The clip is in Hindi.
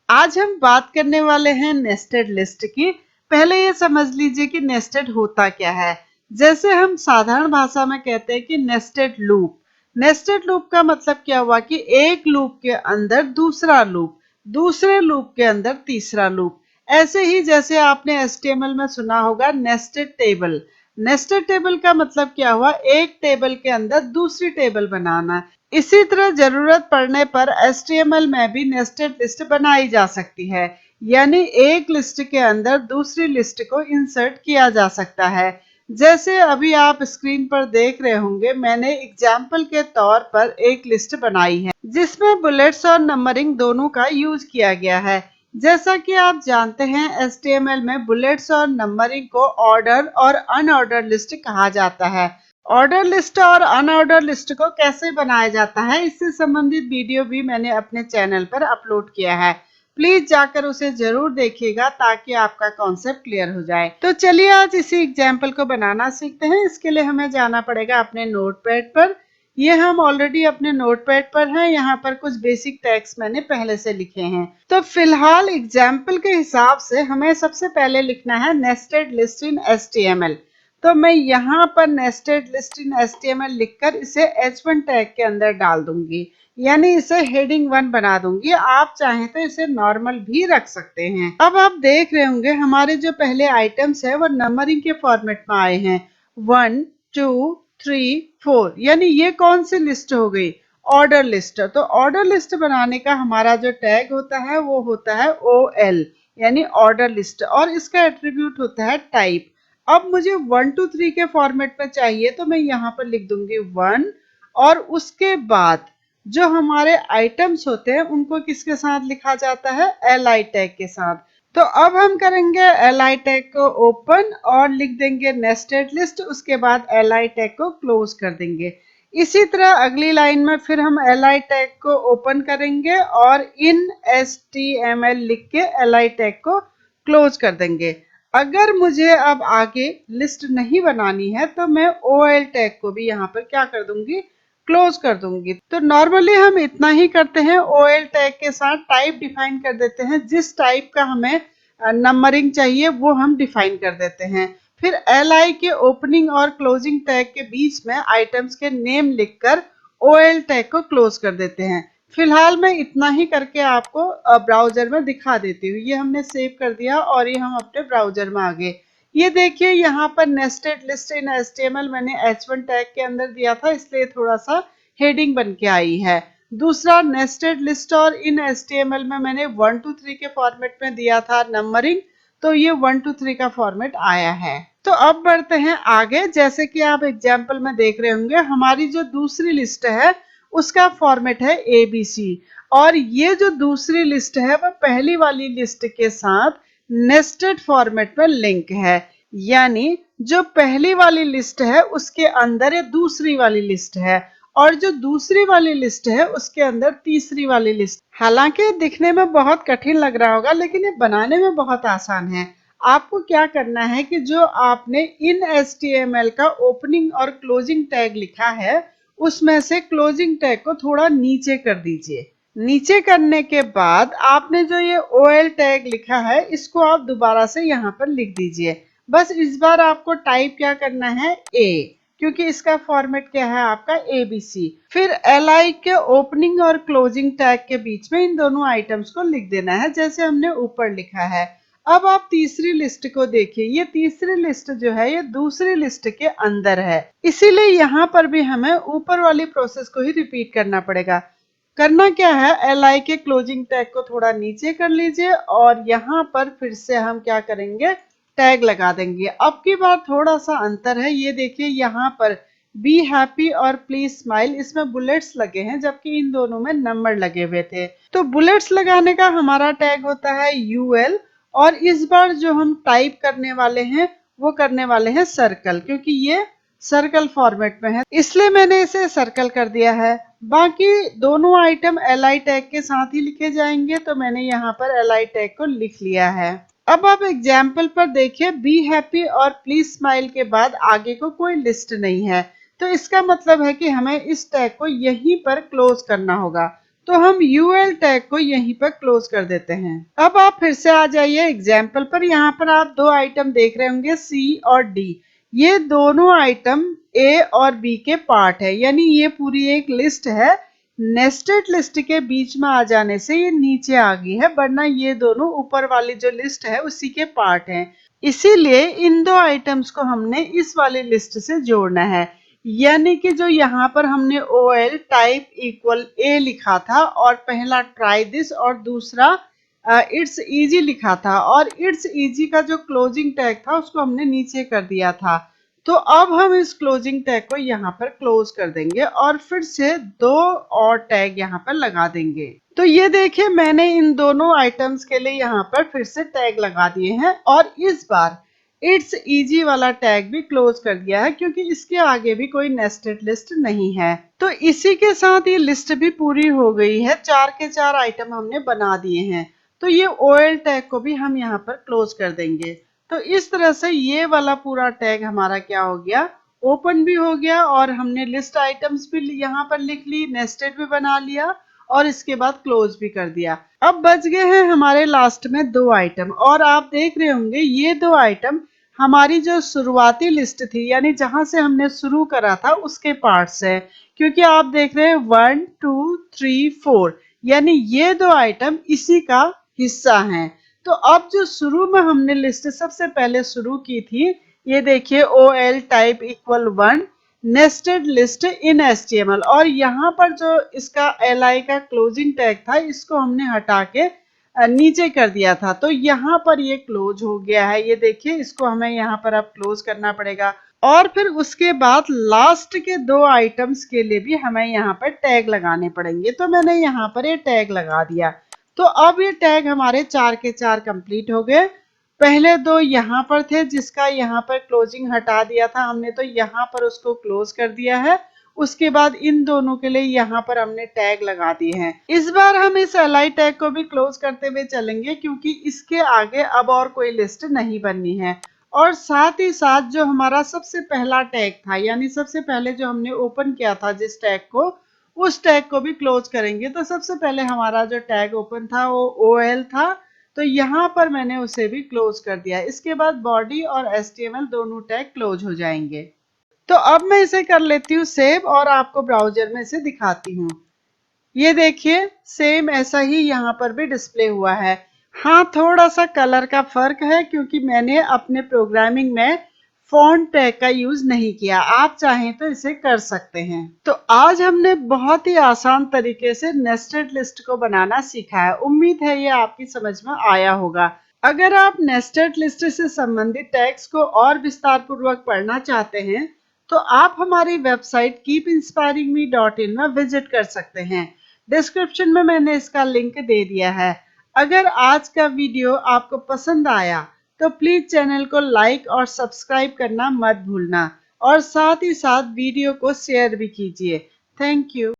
आज हम बात करने वाले हैं नेस्टेड लिस्ट की। पहले ये समझ लीजिए कि नेस्टेड होता क्या है। जैसे हम साधारण भाषा में कहते हैं कि नेस्टेड लूप। नेस्टेड लूप का मतलब क्या हुआ कि एक लूप के अंदर दूसरा लूप, दूसरे लूप के अंदर तीसरा लूप। ऐसे ही जैसे आपने एचटीएमएल में सुना होगा नेस्टेड टेबल। नेस्टेड टेबल का मतलब क्या हुआ, एक टेबल के अंदर दूसरी टेबल बनाना। इसी तरह जरूरत पड़ने पर HTML में भी नेस्टेड लिस्ट बनाई जा सकती है, यानी एक लिस्ट के अंदर दूसरी लिस्ट को इंसर्ट किया जा सकता है। जैसे अभी आप स्क्रीन पर देख रहे होंगे, मैंने एग्जाम्पल के तौर पर एक लिस्ट बनाई है जिसमें बुलेट्स और नंबरिंग दोनों का यूज किया गया है। जैसा कि आप जानते हैं HTML में बुलेट्स और नंबरिंग को ऑर्डर और अनऑर्डर लिस्ट कहा जाता है। ऑर्डर लिस्ट और अनऑर्डर लिस्ट को कैसे बनाया जाता है, इससे संबंधित वीडियो भी मैंने अपने चैनल पर अपलोड किया है। प्लीज जाकर उसे जरूर देखिएगा ताकि आपका कॉन्सेप्ट क्लियर हो जाए। तो चलिए आज इसी एग्जाम्पल को बनाना सीखते हैं। इसके लिए हमें जाना पड़ेगा अपने नोटपैड पर। ये हम ऑलरेडी अपने नोटपैड पर हैं। यहाँ पर कुछ बेसिक टैग्स मैंने पहले से लिखे हैं। तो फिलहाल एग्जाम्पल के हिसाब से हमें सबसे पहले लिखना है नेस्टेड लिस्ट इन HTML। तो मैं यहाँ पर नेस्टेड लिस्ट इन HTML लिखकर इसे H1 टैग के अंदर डाल दूंगी, यानी इसे हेडिंग 1 बना दूंगी। आप चाहें तो इसे नॉर्मल भी रख सकते हैं। अब आप देख रहे होंगे हमारे जो पहले आइटम्स है वो नंबरिंग के फॉर्मेट में आए हैं, 1 2 3 4, यानी ये कौन सी लिस्ट हो गई, ऑर्डर लिस्ट। तो ऑर्डर लिस्ट बनाने का हमारा जो टैग होता है वो होता है OL, यानी ऑर्डर लिस्ट, और इसका एट्रीब्यूट होता है टाइप। अब मुझे 1 2 3 के फॉर्मेट में चाहिए तो मैं यहाँ पर लिख दूंगी 1, और उसके बाद जो हमारे आइटम्स होते हैं उनको किसके साथ लिखा जाता है, LI टैग के साथ। तो अब हम करेंगे LI टैग को ओपन और लिख देंगे नेस्टेड लिस्ट, उसके बाद LI टैग को क्लोज कर देंगे। इसी तरह अगली लाइन में फिर हम LI टैग को ओपन करेंगे और इन HTML लिख के LI टैग को क्लोज कर देंगे। अगर मुझे अब आगे लिस्ट नहीं बनानी है तो मैं OL टैग को भी यहाँ पर क्या कर दूंगी, क्लोज कर दूंगी। तो नॉर्मली हम इतना ही करते हैं, OL टैग के साथ टाइप डिफाइन कर देते हैं, जिस टाइप का हमें नंबरिंग चाहिए वो हम डिफाइन कर देते हैं। फिर LI के ओपनिंग और क्लोजिंग टैग के बीच में आइटम्स के नेम लिखकर OL टैग को क्लोज कर देते हैं। फिलहाल मैं इतना ही करके आपको ब्राउजर में दिखा देती हूँ। ये हमने सेव कर दिया और ये हम अपने ब्राउजर में आ गए। ये देखिए यहाँ पर नेस्टेड लिस्ट इन HTML मैंने H1 टैग के अंदर दिया था, इसलिए थोड़ा सा हेडिंग बन के आई है। दूसरा नेस्टेड लिस्ट और इन HTML में मैंने 1 2 3 के फॉर्मेट में दिया था नंबरिंग, तो ये 1 2 3 का फॉर्मेट आया है। तो अब बढ़ते हैं आगे। जैसे कि आप एग्जाम्पल में देख रहे होंगे हमारी जो दूसरी लिस्ट है उसका फॉर्मेट है ABC, और ये जो दूसरी लिस्ट है वह पहली वाली लिस्ट के साथ नेस्टेड फॉर्मेट में लिंक है, यानी जो पहली वाली लिस्ट है उसके अंदर ये दूसरी वाली लिस्ट है, और जो दूसरी वाली लिस्ट है उसके अंदर तीसरी वाली लिस्ट। हालांकि दिखने में बहुत कठिन लग रहा होगा लेकिन ये बनाने में बहुत आसान है। आपको क्या करना है कि जो आपने इन HTML का ओपनिंग और क्लोजिंग टैग लिखा है उसमें से क्लोजिंग टैग को थोड़ा नीचे कर दीजिए। नीचे करने के बाद आपने जो ये OL टैग लिखा है इसको आप दोबारा से यहाँ पर लिख दीजिए। बस इस बार आपको टाइप क्या करना है, A, क्योंकि इसका फॉर्मेट क्या है आपका ABC। फिर LI के ओपनिंग और क्लोजिंग टैग के बीच में इन दोनों आइटम्स को लिख देना है जैसे हमने ऊपर लिखा है। अब आप तीसरी लिस्ट को देखिए, ये तीसरी लिस्ट जो है ये दूसरी लिस्ट के अंदर है, इसीलिए यहाँ पर भी हमें ऊपर वाली प्रोसेस को ही रिपीट करना पड़ेगा। करना क्या है, LI के क्लोजिंग टैग को थोड़ा नीचे कर लीजिए और यहाँ पर फिर से हम क्या करेंगे, टैग लगा देंगे। अब की बार थोड़ा सा अंतर है, ये देखिए यहाँ पर बी हैप्पी और प्लीज स्माइल इसमें बुलेट्स लगे हैं जबकि इन दोनों में नंबर लगे हुए थे। तो बुलेट्स लगाने का हमारा टैग होता है UL, और इस बार जो हम टाइप करने वाले हैं वो करने वाले हैं सर्कल, क्योंकि ये सर्कल फॉर्मेट में है इसलिए मैंने इसे सर्कल कर दिया है। बाकी दोनों आइटम LI टैग के साथ ही लिखे जाएंगे, तो मैंने यहाँ पर LI टैग को लिख लिया है। अब आप एग्जाम्पल पर देखिए, बी हैप्पी और प्लीज स्माइल के बाद आगे को कोई लिस्ट नहीं है, तो इसका मतलब है कि हमें इस टैग को यहीं पर क्लोज करना होगा। तो हम यूएल टैग को यहीं पर क्लोज कर देते हैं। अब आप फिर से आ जाइए एग्जाम्पल पर। यहाँ पर आप दो आइटम देख रहे होंगे सी और डी। ये दोनों आइटम ए और बी के पार्ट है, यानी ये पूरी एक लिस्ट है। नेस्टेड लिस्ट के बीच में आ जाने से ये नीचे आ गई है, वरना ये दोनों ऊपर वाली जो लिस्ट है उसी के पार्ट हैं। इसीलिए इन दो आइटम्स को हमने इस वाली लिस्ट से जोड़ना है। यानी कि जो यहाँ पर हमने OL टाइप इक्वल ए लिखा था और पहला ट्राई दिस और दूसरा इट्स इजी लिखा था, और इट्स इजी का जो क्लोजिंग टैग था उसको हमने नीचे कर दिया था। तो अब हम इस क्लोजिंग टैग को यहाँ पर क्लोज कर देंगे और फिर से दो और टैग यहाँ पर लगा देंगे। तो ये देखिए मैंने इन दोनों आइटम्स के लिए यहाँ पर फिर से टैग लगा दिए हैं, और इस बार इट्स इजी वाला टैग भी क्लोज कर दिया है क्योंकि इसके आगे भी कोई नेस्टेड लिस्ट नहीं है। तो इसी के साथ ये लिस्ट भी पूरी हो गई है। 4 के 4 आइटम हमने बना दिए हैं। तो ये OL टैग को भी हम यहाँ पर क्लोज कर देंगे। तो इस तरह से ये वाला पूरा टैग हमारा क्या हो गया, ओपन भी हो गया, और हमने लिस्ट आइटम्स भी यहाँ पर लिख ली, नेस्टेड भी बना लिया, और इसके बाद क्लोज भी कर दिया। अब बच गए हैं हमारे लास्ट में दो आइटम, और आप देख रहे होंगे ये दो आइटम हमारी जो शुरुआती लिस्ट थी, यानी जहां से हमने शुरू करा था उसके पार्ट्स है। क्योंकि आप देख रहे हैं 1 2 3 4, यानी ये दो आइटम इसी का हिस्सा हैं। तो अब जो शुरू में हमने लिस्ट सबसे पहले शुरू की थी, ये देखिए OL type equal 1 nested list in HTML, और यहाँ पर जो इसका LI का क्लोजिंग टैग था इसको हमने हटा के नीचे कर दिया था। तो यहाँ पर ये क्लोज हो गया है। ये देखिए इसको हमें यहाँ पर अब क्लोज करना पड़ेगा, और फिर उसके बाद लास्ट के दो आइटम्स के लिए भी हमें यहाँ पर टैग लगाने पड़ेंगे। तो मैंने यहाँ पर ये टैग लगा दिया। तो अब ये टैग हमारे 4 के 4 कंप्लीट हो गए। पहले दो यहाँ पर थे जिसका यहाँ पर क्लोजिंग हटा दिया था हमने, तो यहाँ पर उसको क्लोज कर दिया है। उसके बाद इन दोनों के लिए यहाँ पर हमने टैग लगा दिए हैं। इस बार हम इस LI टैग को भी क्लोज करते हुए चलेंगे क्योंकि इसके आगे अब और कोई लिस्ट नहीं बननी है। और साथ ही साथ जो हमारा सबसे पहला टैग था, यानी सबसे पहले जो हमने ओपन किया था जिस टैग को, उस टैग को भी क्लोज करेंगे। तो सबसे पहले हमारा जो टैग ओपन था वो OL था, तो यहाँ पर मैंने उसे भी क्लोज कर दिया। इसके बाद बॉडी और HTML दोनों टैग क्लोज हो जाएंगे। तो अब मैं इसे कर लेती हूँ सेव, और आपको ब्राउजर में इसे दिखाती हूँ। ये देखिए सेम ऐसा ही यहाँ पर भी डिस्प्ले हुआ है। हाँ, थोड़ा सा कलर का फर्क है क्योंकि मैंने अपने प्रोग्रामिंग में फॉन्ट टैग का यूज नहीं किया। आप चाहें तो इसे कर सकते हैं। तो आज हमने बहुत ही आसान तरीके से नेस्टेड लिस्ट को बनाना सीखा है। उम्मीद है ये आपकी समझ में आया होगा। अगर आप नेस्टेड लिस्ट से संबंधित टैग्स को और विस्तार पूर्वक पढ़ना चाहते हैं तो आप हमारी वेबसाइट keepinspiringme.in में विजिट कर सकते हैं। डिस्क्रिप्शन में मैंने इसका लिंक दे दिया है। अगर आज का वीडियो आपको पसंद आया तो प्लीज चैनल को लाइक और सब्सक्राइब करना मत भूलना, और साथ ही साथ वीडियो को शेयर भी कीजिए। Thank you.